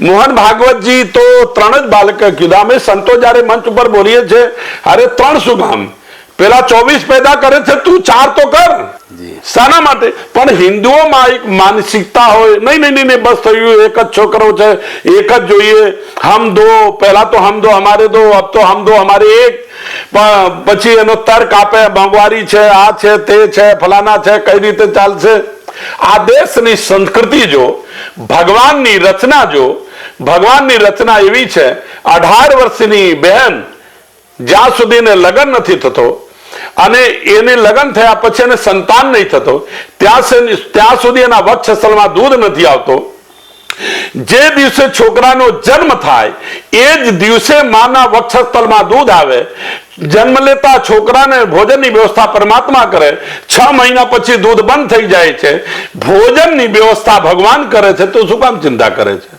મોહન ભાગવતજી તો ત્રણ જ બાળક કીધા. અમે સંતો જયારે મંચ ઉપર બોલીએ છીએ, અરે ત્રણ શું કામ, પેલા 24 પેદા કરે છે, તું 4 તો કર. શાના માટે? પણ હિન્દુઓમાં એક માનસિકતા હોય, નહીં બસ થયું, એક જ છોકરો છે, એક જ જોઈએ, હમ દો, પહેલા તો હમ દો હમારે દો, અબ તો હમ દો હમારે એક. પછી એનો તર્ક આપે, મોંઘવારી છે, આ છે, તે છે, ફલાના છે, કઈ રીતે ચાલશે. આ દેશની સંસ્કૃતિ જો, ભગવાનની રચના જો, ભગવાનની રચના એવી છે, 18 વર્ષની બહેન જ્યાં સુધી એને લગ્ન નથી થતો અને એને લગ્ન થયા પછી એને સંતાન નહીં થતો, ત્યાં સુધી એના વક્ષસ્થળમાં દૂધ નથી આવતો. જે દિવસે છોકરાનો જન્મ થાય એ જ દિવસે માના વક્ષસ્થળમાં દૂધ આવે. જન્મ લેતા છોકરાને ભોજનની વ્યવસ્થા પરમાત્મા કરે, 6 મહિના પછી દૂધ બંધ થઈ જાય છે. ભોજનની વ્યવસ્થા ભગવાન કરે છે, તો શું કામ ચિંતા કરે છે?